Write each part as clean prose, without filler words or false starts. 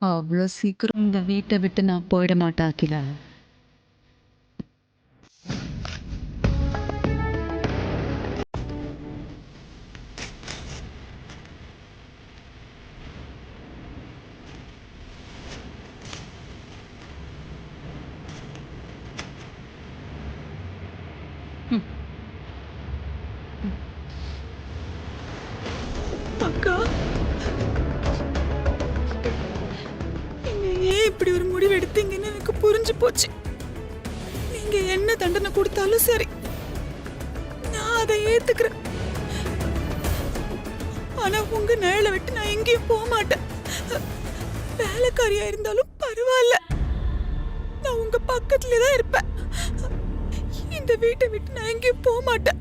அவ்வளோ சீக்கிரம் இந்த வீட்டை விட்டு நான் போயிட மாட்டேன் அகிலா. அக்கா, நீங்க ஏன் இப்படி ஒரு முடிவு எடுத்தீங்கன்னு எனக்கு புரிஞ்சு போச்சு. நீங்க என்ன தண்டனை கொடுத்தாலும் சரி, நான் அதை ஏத்துக்கிறேன். ஆனா உங்க நிழலை விட்டு நான் எங்கேயும் போக மாட்டேன். வேலைக்காரியா இருந்தாலும் பரவாயில்ல, நான் உங்க பக்கத்துல தான் இருப்பேன். இந்த வீட்டை விட்டு நான் எங்கேயும் போக மாட்டேன்.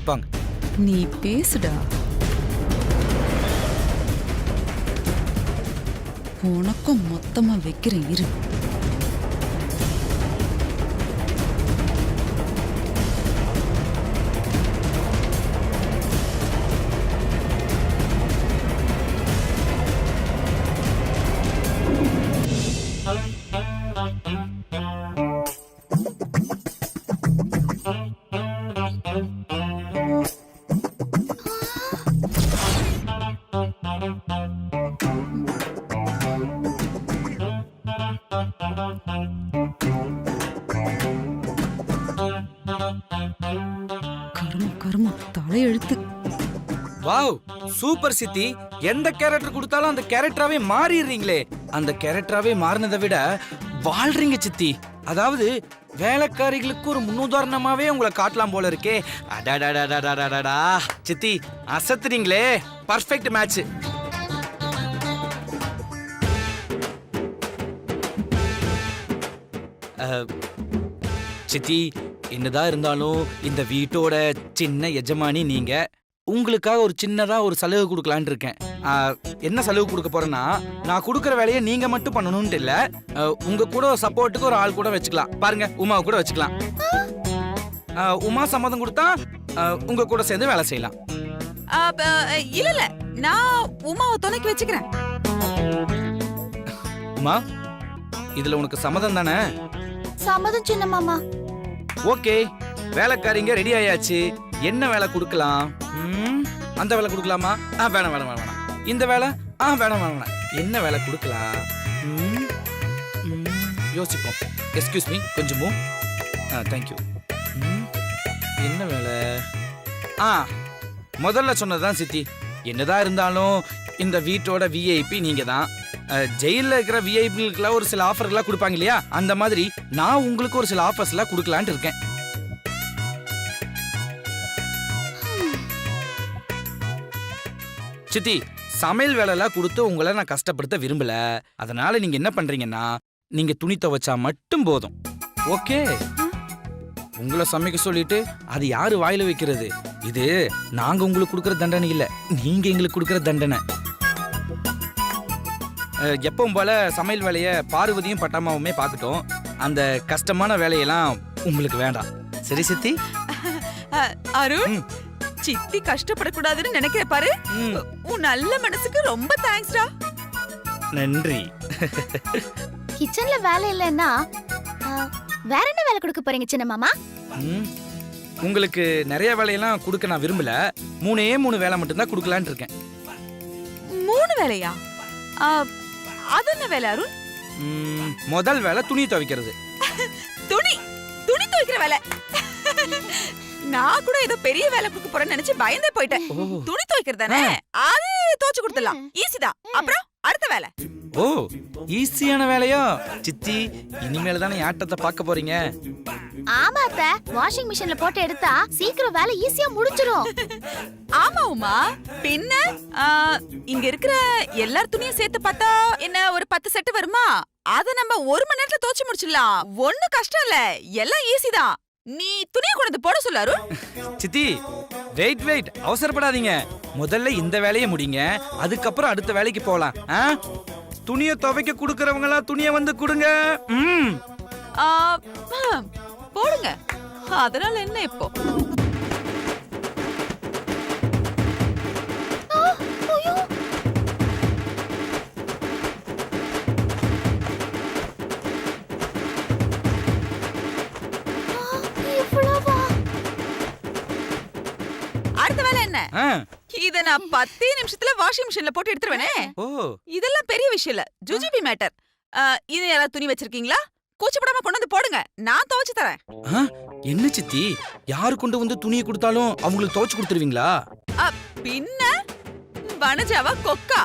வாங்க. நீ பேசுடா. உனக்கும் மொத்தமா வைக்கிறேன் இரு. கரும கரும தலையெழுத்து. வாவ், சூப்பர் சித்தி. எந்த கேரக்டர் கொடுத்தாலும் அந்த கேரக்டராவே மாறிடுறீங்களே. அந்த கேரக்டராவே மாறினதை விட வாழ்றீங்க சித்தி. அதாவது வேலைக்காரிகளுக்கு ஒரு முன்னுதாரணமாவே உங்களை காட்டலாம் போல இருக்கே. அடாடாடாடாடாடா சித்தி, அசத்துறீங்களே. Perfect match. சித்தி, என்னதான் இருந்தாலும் இந்த வீட்டோட சின்ன எஜமானி நீங்க. உங்களுக்காக ஒரு சின்னதா ஒரு சலுகை கொடுக்கலான்னு இருக்கேன். என்ன சலுகை கொடுக்க போறேன்னா, நான் கொடுக்குற வேலையை நீங்க மட்டும் பண்ணணும்னு இல்ல, உங்க கூட சப்போர்ட்டுக்கு ஒரு ஆள் கூட வச்சுக்கலாம். பாருங்க, உமாவை கூட வச்சுக்கலாம். உமா சம்மதம் கொடுத்தா உங்க கூட சேர்ந்து வேலை செய்யலாம். இல்ல இல்ல, நான் உமாவை துணைக்கு வச்சுக்கிறேன். உமா, இதுல உனக்கு சம்மதம் தானே? சம்மதம் சின்ன மாமா. ஓகே, வேலைக்காரிங்க ரெடி ஆயாச்சு. என்ன வேலை கொடுக்கலாம்? அந்த வேலை கொடுக்கலாமா? வேணாம் வேணாம் வேணாம். இந்த வேலை? வேணாம் வேணாம். என்ன வேலை கொடுக்கலாம்? யோசிப்போம். எக்ஸ்கியூஸ் மீ, கொஞ்சம் மூவ். தேங்க்யூ. என்ன வேலை? முதல்ல சொன்னதுதான் சித்தி. என்னதான் இருந்தாலும் இந்த வீட்டோட விஐபி நீங்க தான். ஜெயில இருக்கிற விஐபிகளுக்குலாம் ஒரு சில ஆஃபர்லாம் கொடுப்பாங்க இல்லையா, அந்த மாதிரி நான் உங்களுக்கு ஒரு சில ஆஃபர்ஸ்லாம் கொடுக்கலான்ட்டு இருக்கேன். சித்தி, சமையல் வேலைலாம் கொடுத்து உங்களை நான் கஷ்டப்படுத்த விரும்பல. அதனால நீங்க என்ன பண்றீங்கன்னா, நீங்க துணி துவைச்சா மட்டும் போதும். ஓகே? உங்களை சமைக்க சொல்லிட்டு அது யாரு வாயில வைக்கிறது? இது நாங்க உங்களுக்கு கொடுக்கற தண்டனை இல்ல, நீங்க எங்களுக்கு கொடுக்கற தண்டனை. எப்பவும் போல சமையல் வேலையை பார்வதியும் பட்டாமாவுமே பார்க்கட்டும். அந்த கஷ்டமான வேலையெல்லாம் உங்களுக்கு வேண்டாம். சரி சித்தி? அருண், சித்தி கஷ்டப்படக்கூடாதுன்னு நினைக்கிற பாரு. உன் நல்ல மனசுக்கு ரொம்ப தேங்க்ஸ்டா. நன்றி. கிச்சன்ல வேலை இல்லைன்னா வேற என்ன வேலை கொடுக்க போறீங்க சின்ன மாமா? உங்களுக்கு நிறைய வேலையெல்லாம் கொடுக்க நான் விரும்பல. 3 வேலை மட்டும்தான் கொடுக்கலான்னு இருக்கேன். 3 வேலையா? அது என்ன வேலை அருண்? முதல் வேலை துணி துவைக்கிறது. துணி துவைக்கிற வேலை? நான் கூட ஏதோ பெரிய வேலை கொடுக்க போறேன்னு நினைச்சு பயந்தே போயிட்டேன். துணி துவைக்கிறது தானே, அது துவைச்சு கொடுத்துடலாம், ஈஸிதான். அப்புறம் அடுத்த வேலை? ஓ, ஈஸியான வேலையா? சித்தி, இனிமேல தானே ஆட்டத்தை பார்க்க போறீங்க. ஆமா அத்த, வாஷிங் மிஷின்ல போட்டு எடுத்தா சீக்கிரம் வேலை ஈஸியா முடிஞ்சிரும். ஆமா உமா, பின்ன இங்க இருக்கிற எல்லார் துணியும் சேர்த்து பார்த்தா என்ன ஒரு 10 செட் வருமா? அத நம்ம 1 மணி நேரத்துல துவைச்சு முடிச்சிடலாம். ஒண்ணும் கஷ்டம் இல்ல, எல்லாம் ஈஸி தான். நீ துணியை கொண்டு போட சொல்லாரு. சித்தி, வெயிட், அவசரப்படாதீங்க. முதல்ல இந்த வேலையை முடிங்க, அதுக்கப்புறம் அடுத்த வேலைக்கு போலாம். துணியை துவைக்க குடுக்கறவங்க எல்லாம் துணியை வந்து கொடுங்க. போடுங்க, அதனால என்ன இப்போ? அடுத்த வேலை என்ன? இத நான் 10 நிமிஷத்துல வாஷிங் மிஷின்ல போட்டு எடுத்துருவேனே. இதெல்லாம் பெரிய விஷயம் இல்ல, ஜுஜிபி மேட்டர். இது யாராவது துணி வச்சிருக்கீங்களா? கூச்சப்படாம கொண்டு வந்து போடுங்க, நான் துவைச்சு தரேன். என்ன சித்தி, யாரு கொண்டு வந்து துணியை கொடுத்தாலும் அவங்களுக்கு துவைச்சு கொடுத்துருவீங்களா? பின்ன வனஜாவா கொக்கா?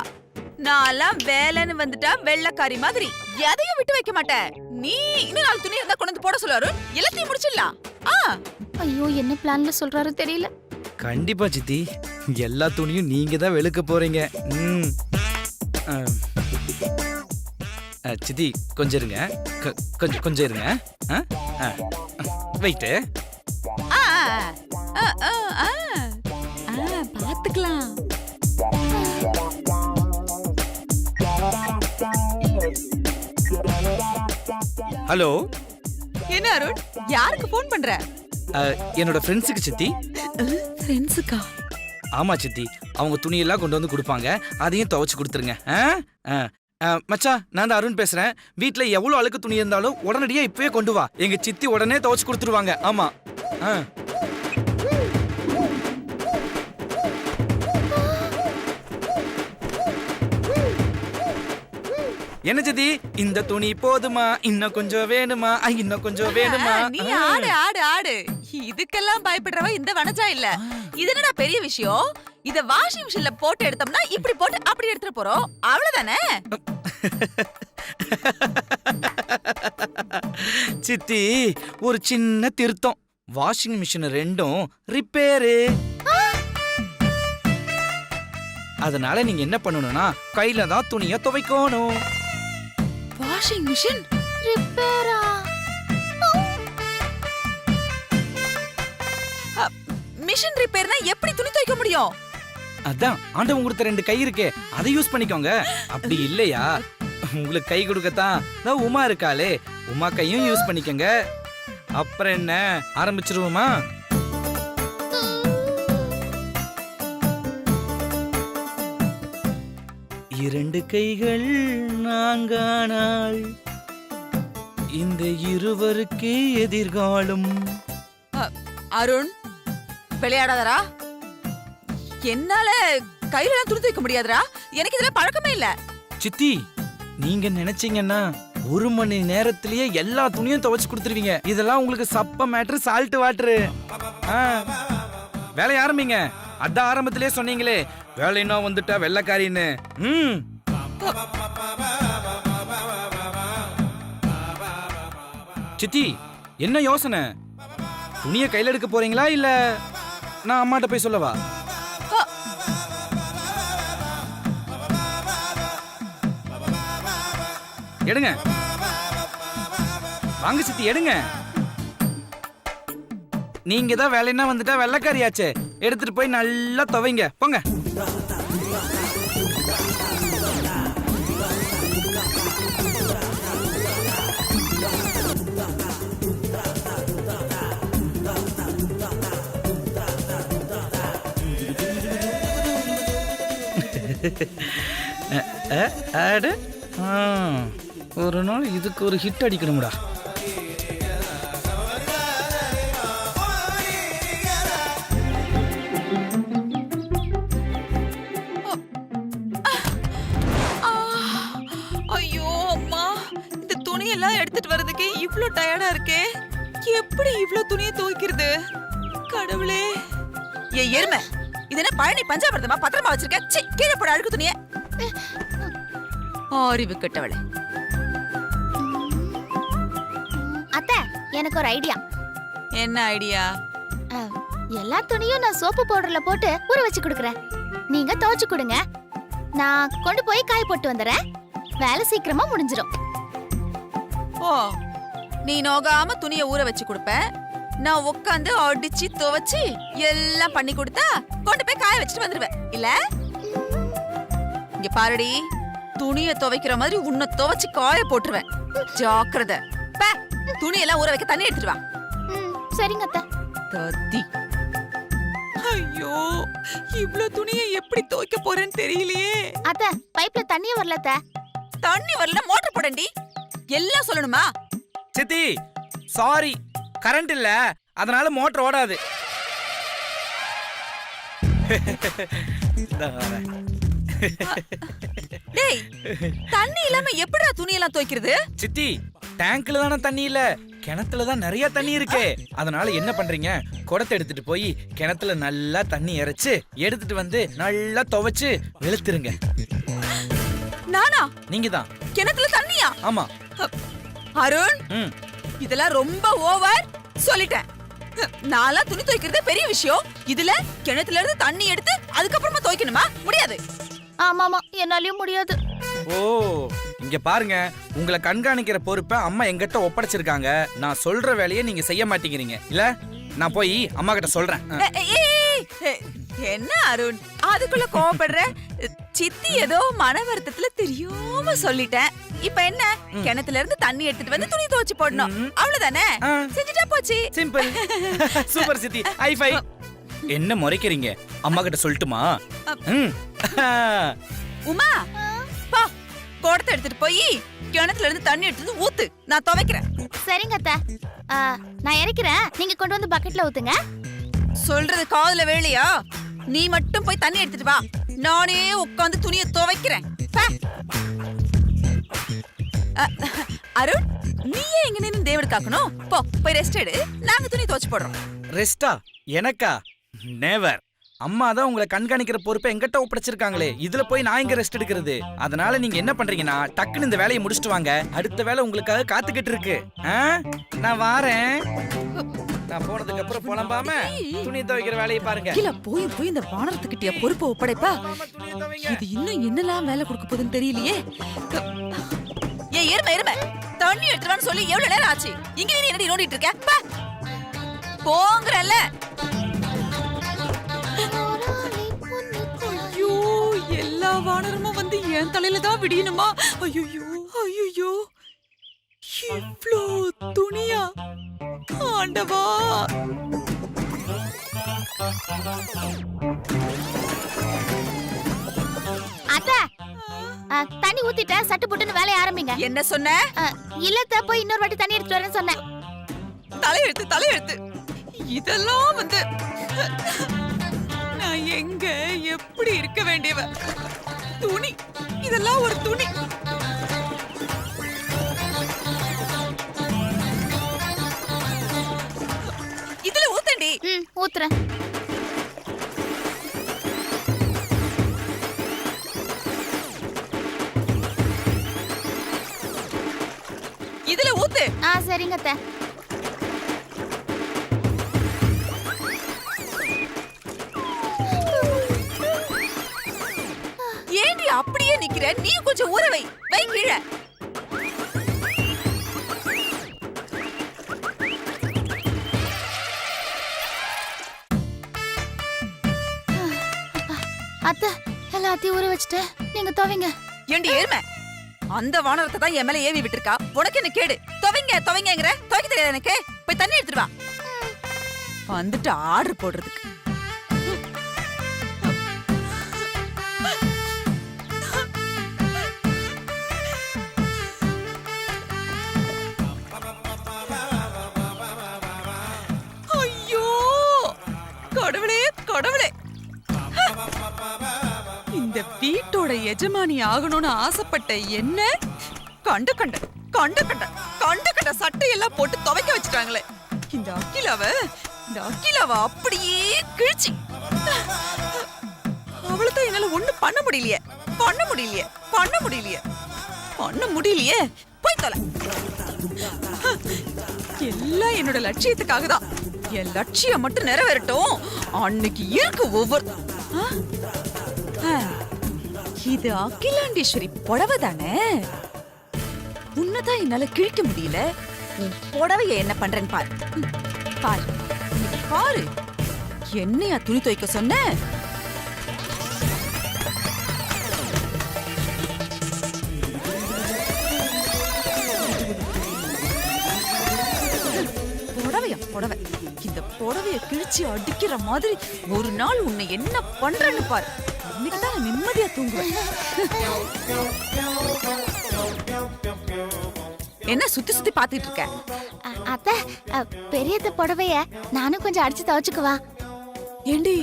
நான்லாம் வேலைன்னு வந்துட்டா வெள்ளக்காரி மாதிரி எதையும் விட்டு வைக்க மாட்டேன். நீ இன்னும் 4 துணி இருந்தா கொண்டு வந்து போட சொல்லாரு, எல்லாத்தையும் முடிச்சிடலாம். ஐயோ, என்ன பிளான்ல சொல்றாரு தெரியல. கண்டிப்பா சித்தி, எல்லா துணியும் நீங்க தான் வெளுக்க போறீங்க. சித்தி, கொஞ்சம் இருங்க, கொஞ்சம் இருங்க. வெயிட். பாத்துக்கலாம். ஹலோ, என்ன அருண், யாருக்கு போன் பண்ற? என்னோட ஃப்ரெண்ட்ஸுக்கு சித்தி. ஃப்ரெண்ட்ஸுக்கா? ஆமா சித்தி, அவங்க துணியெல்லாம் கொண்டு வந்து கொடுப்பாங்க, அதையும் துவைச்சு கொடுத்துருங்க. மச்சான், நான் தான் அருண் பேசுறேன். வீட்டுல எவ்வளவு அழுக்கு துணி இருந்தாலும் உடனடியா இப்பவே கொண்டு வா, எங்க சித்தி உடனே துவைச்சு கொடுத்துருவாங்க. ஆமா. என்ன சித்தி, இந்த துணி போதுமா, இன்னும் கொஞ்சம் வேணுமா, இன்னும் கொஞ்சம் வேணுமா? நீ ஆடு ஆடு ஆடு, இதுக்கெல்லாம் பயப்படுறவ இந்த வனஜா இல்ல. இது என்னடா பெரிய விஷயம்? இத வாஷிங் மிஷின்ல போட்டு எடுத்தோம்னா இப்படி போட்டு அப்படி எடுத்துட்டு போறோம், அவ்வளவுதானே? சித்தி, ஒரு சின்ன திருத்தம். வாஷிங் மிஷின் 2ம் ரிப்பேரு. அதனால நீங்க என்ன பண்ணணும்னா கையில தான் துணியை துவைக்கணும். வாஷிங் மிஷின் ரிப்பேரா? மிஷின் ரிப்பேர்னா எப்படி துணி துவைக்க முடியும்? அதான் ஆண்டவன் கொடுத்த 2 கை இருக்கே, அதை யூஸ் பண்ணிக்கோங்க. அப்படி இல்லையா, உங்களுக்கு கை கொடுக்கத்தான் உமா இருக்காளே, உமா கையும் யூஸ் பண்ணிக்கோங்க. அப்புறம் என்ன, ஆரம்பிச்சிருவோமா? இரண்டு கைகள் நான்கானால் இந்த இருவருக்கே எதிர்காலம். அருண், விளையாடாதரா. என்னால கையில துணி துவைக்க முடியாதுடா, எனக்கு இதுல பழக்கமே இல்ல. சித்தி, நீங்க நினைச்சீங்கன்னா 1 மணி நேரத்திலேயே எல்லா துணியும் துவைச்சு கொடுத்துருவீங்க. இதெல்லாம் உங்களுக்கு சப்ப மேட்ரு, சால்ட் வாட்டரு. வேலையை ஆரம்பிங்க. அதான் ஆரம்பத்திலே சொன்னீங்களே, வேலைன்னா வந்துட்டா வெள்ளக்காரின்னு. சித்தி, என்ன யோசனை? துணியை கையில எடுக்க போறீங்களா இல்ல நான் அம்மாட்ட போய் சொல்லவா? எடுங்க. வாங்க சித்தி எடுங்க. நீங்க தான் வேலைன்னா வந்துட்டா வெள்ளைக்காரியாச்சே, எடுத்துட்டு போய் நல்லா துவைங்க போங்க. ஆடு ஒரு நாள் இதுக்கு ஒரு ஹிட் அடிக்கணும்டா. ஐயோ அம்மா, இந்த துணியெல்லாம் எடுத்துட்டு வர்றதுக்கே இவ்ளோ டயர்டா இருக்கே. எப்படி இவ்ளோ துணியை துவைக்கிறது? கடவுளே. ஏ எருமை, இது என்ன பழனி பஞ்சாபிரதமா பத்திரமா வச்சிருக்க? சீ, கீழே போட அழுக்கு துணியை. அறிவு கெட்டவளே. அத்தை, எனக்கு ஒரு ஐடியா. என்ன ஐடியா? எல்லா துணியும் நான் சோப்பு பவுடர்ல போட்டு ஊற வச்சு கொடுக்கறேன். நீங்க துவைச்சு கொடுங்க. நான் கொண்டு போய் காய போட்டு வந்துறேன். வேலை சீக்கிரமா முடிஞ்சிடும். ஓ, நீ நோகாம துணியை ஊற வச்சு கொடுப்ப, நான் உட்காந்து அடிச்சு துவைச்சு எல்லாம் பண்ணி கொடுத்தா கொண்டு போய் காய வச்சுட்டு வந்துருவேன் இல்ல? இங்க பாருடி, துணியை துவைக்கிற மாதிரி உன்னை துவைச்சு காய போட்டுருவேன். ஜாக்கிரதை. துணியெல்லாம் ஊற வைக்க தண்ணி எடுத்துட்டு வா. சரிங்க அத்தை. தத்தி. ஐயோ, இவ்ளோ துணியை எப்படி துவைக்க போறேன்னு தெரியலையே. அத்தை, பைப்ல தண்ணியே வரல அத்தை. தண்ணி வரல, மோட்டர் போடண்டி. எல்லாம் சொல்லணுமா? சித்தி சாரி, கரண்ட் இல்ல, அதனால மோட்டர் ஓடாது. டேய், தண்ணி இல்லாம எப்படிடா துணி எல்லாம் துவைக்கிறது? சித்தி, டேங்க்ல தானே தண்ணி இல்ல, கிணத்துல தான் நிறைய தண்ணி இருக்கு. அதனால என்ன பண்றீங்க, குடத்தை எடுத்துட்டு போய் கிணத்துல நல்லா தண்ணி இறைச்சு எடுத்துட்டு வந்து நல்லா துவைச்சு வெளுத்துருங்க. நானா? நீங்க தான். கிணத்துல தண்ணியா? ஆமா. அருண், இதெல்லாம் ரொம்ப ஓவர். சொல்லிட்டேன். நான்லாம் துணி துவைக்கிறதே பெரிய விஷயம். இதுல கிணத்துல இருந்து தண்ணி எடுத்து அதுக்கப்புறமா துவைக்கணுமா? முடியாது. ஆமாமா, என்னாலயும் முடியாது. ஓ, இங்க பாருங்க, உங்களை கண்காணிக்கிற பொறுப்பை அம்மா எங்கிட்ட ஒப்படைச்சிருக்காங்க. நான் சொல்ற வேலையை நீங்க செய்ய மாட்டேங்கிறீங்க இல்ல? நான் போய் அம்மா கிட்ட சொல்றேன். என்ன அருண், அதுக்குள்ள கோவப்படுற? சித்தி ஏதோ மன வருத்தத்துல தெரியாம சொல்லிட்டேன். இப்ப என்ன, கிணத்துல இருந்து தண்ணி எடுத்துட்டு வந்து துணி துவைச்சு போடணும், அவ்வளவுதானே? செஞ்சுட்டா போச்சு. சிம்பிள். சூப்பர் சித்தி, ஹை ஃபை. என்ன முறைக்கிறீங்க? அம்மா கிட்ட சொல்லட்டுமா? உமா, பா, குடத்தை எடுத்துட்டு போய் கிணத்துல இருந்து தண்ணி எடுத்து ஊத்து, நான் துவைக்கிறேன். சரிங்க அத்தை. நான் இறக்கிறேன், நீங்க கொண்டு வந்து பக்கெட்ல ஊத்துங்க. சொல்றது காதுல வேலையா? நீ மட்டும் போய் தண்ணி எடுத்துட்டு வா, நானே உட்காந்து துணியை துவைக்கிறேன். அருண், நீயே எங்க நின்னு தேவடு காக்கணும். போ, போய் ரெஸ்ட் எடு, நாங்க துணி துவைச்சு போடுறோம். ரெஸ்டா? எனக்கா? நெவர். அம்மா தான் உங்களை கண்காணிக்கிற பொறுப்பை எங்கிட்ட ஒப்படைச்சிருக்காங்களே, இதுல போய் நான் எங்க ரெஸ்ட் எடுக்கிறது? அதனால நீங்க என்ன பண்றீங்கன்னா, டக்குன்னு இந்த வேலையை முடிச்சிட்டு வாங்க. அடுத்த வேலை உங்களுக்காக காத்துக்கிட்டு இருக்கு. நான் வாரேன். நான் போனதுக்கு அப்புறம் புலம்பாம துணி துவைக்கிற வேலையை பாருங்க. இல்ல, போய் போய் இந்த வானரத்துக்கிட்டே பொறுப்பை ஒப்படைப்பா. இது இன்னும் என்னெல்லாம் வேலை கொடுக்க போகுதுன்னு தெரியலையே. ஏய் எருமை, தண்ணி எடுத்துறான்னு சொல்லி எவ்வளவு நேரம் ஆச்சு? இங்க நீ என்னடி நோண்டிட்டு இருக்க? போங்கறல்ல. ஐயோ, எல்லா வானரமும் வந்து என் தலையில தான் விடியணுமா? ஐயோ ஐயோ, இவ்ளோ துணியா? ஆண்டவா. அத்தை, தண்ணி ஊத்திட்டேன், சட்டு புட்டுன்னு வேலைய ஆரம்பிங்க. என்ன சொன்ன? இல்லத்த, போய் இன்னொரு வாட்டி தண்ணி எடுத்துட்டு வரேன்னு சொன்னேன். தலையெழுத்து. இதெல்லாம் வந்து நான் எங்க எப்படி இருக்க வேண்டியவ? துணி, இதெல்லாம் ஒரு துணி. இதுல ஊத்தண்டி. ஊத்துறேன். இதுல ஊத்து. சரிங்க அத்தை. ஏண்டி அப்படியே நிக்கிற? நீ கொஞ்சம் ஊற வை கீழே. அத்தை எல்லாத்தையும் ஊற வச்சுட்டு நீங்க துவைங்க. ஏண்டி ஏழ்மை, அந்த வானரத்தை தான் என் மேல ஏவி விட்டுருக்கா. உனக்கு என்ன கேடு? துவைங்கிற துவைக்க தெரியாது எனக்கு. போய் தண்ணி எடுத்துட்டு வா. வந்துட்டு ஆர்டர் போடுறதுக்கு. ஐயோ கடவுளே கடவுளே, இந்த வீட்டோட எஜமானி ஆகணும்னு ஆசைப்பட்ட என்ன கண்ட கண்ட கண்ட கண்ட கண்ட கண்ட சட்டையெல்லாம் போட்டு துவைக்க வச்சுட்டாங்களே. இந்த அகிலாவ அப்படியே கிழிச்சு அவளைத்தான் என்னால ஒண்ணும் பண்ண முடியலையே. போய் தொலை. எல்லாம் என்னோட லட்சியத்துக்காக தான். என் லட்சியம் மட்டும் நிறைவேறட்டும். அன்னைக்கு இருக்கு ஒவ்வொரு. இது அகிலாண்டேஸ்வரி புடவை தானே? உன்னதான் என்னால கிழிக்க முடியல. உன் புடவைய என்ன பண்றேன்னு பாரு. பாரு பாரு, என்னையா துணி துவைக்க சொன்ன? புடவை, இந்த புடவைய கிழிச்சு அடிக்கிற மாதிரி ஒரு நாள் உன்னை என்ன பண்றேன்னு பாரு. இன்னைக்குதான் நிம்மதியா தூங்குவேன். என்ன சுத்தி சுத்தி பாத்துட்டு இருக்க? அத்தை பெரியத்த புடவைய நானும் கொஞ்சம் அடிச்சு துவைச்சுக்குவா. ஏண்டி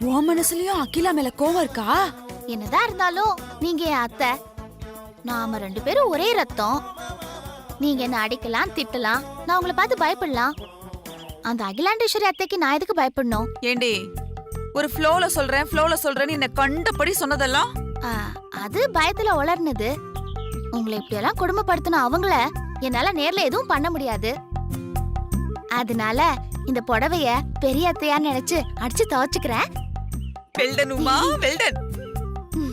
உன் மனசுலயும் அகிலா மேல கோவம் இருக்கா? என்னதான் இருந்தாலும் நீங்க என் அத்தை, நாம 2 பேரும் ஒரே ரத்தம். நீங்க என்ன அடிக்கலாம் திட்டலாம், நான் உங்களை பார்த்து பயப்படலாம். அந்த அகிலாண்டேஸ்வரி அத்தைக்கு நான் எதுக்கு பயப்படணும்? ஏண்டி ஒரு ஃப்ளோல சொல்றேன்னு என்ன கண்டபடி சொன்னதெல்லாம் அது பயத்துல உளர்னது. உங்களை இப்படியெல்லாம் குடும்பப்படுத்தின அவங்கள என்னால நேர்ல எதுவும் பண்ண முடியாது. அதனால இந்த புடவைய பெரிய அத்தையா நினைச்சு அடிச்சு துவைச்சுக்கிறேன். Well done Uma well done.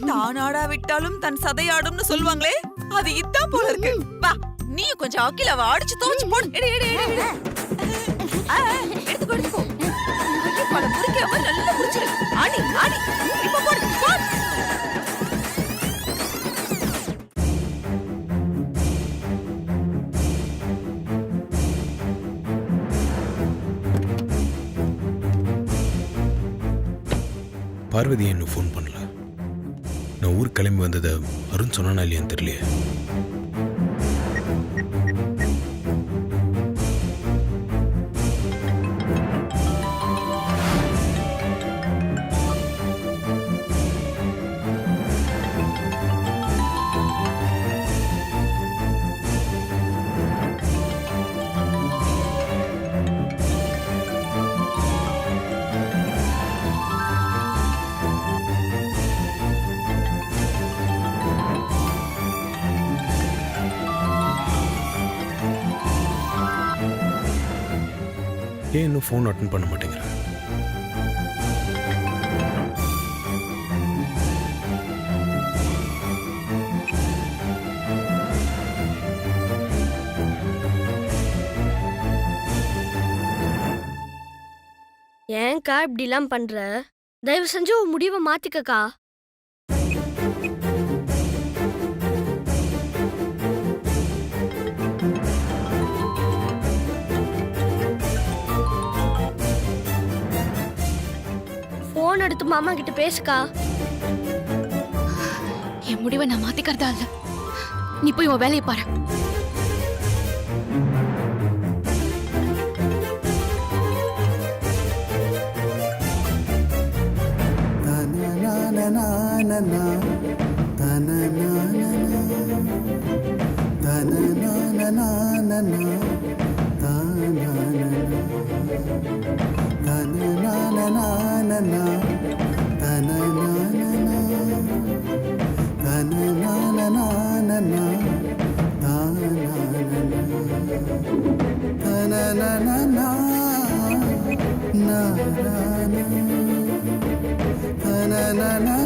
தானாடா விட்டாலும் தன் சதையாடும்னு சொல்லுவாங்களே, அது இதான் போல இருக்கு. வா நீயும் கொஞ்சம் அகிலாவ அடிச்சு துவைச்சு போடு. எடுத்துக்கோ. பல முடிக்காம நல்லா முடிச்சிரு. ஆடி இப்ப போடு. பார்வதி இன்னும் ஃபோன் பண்ணல. நான் ஊருக்கு கிளம்பி வந்ததை அருண் சொன்னானா இல்லையான்னு தெரியலையே. ஏன் இன்னும் ஃபோன் அட்டன் பண்ண மாட்டேங்கிற? ஏன்க்கா இப்படிலாம் பண்ற? தயவு செஞ்சு உன் முடிவை மாத்திக்கக்கா. போன் எடுத்து மாமா கிட்ட பேசுக்கா. என் முடிவை நான் மாத்திக்கிறதா இல்ல. நீ போய் உன் வேலையை பாரு. na na na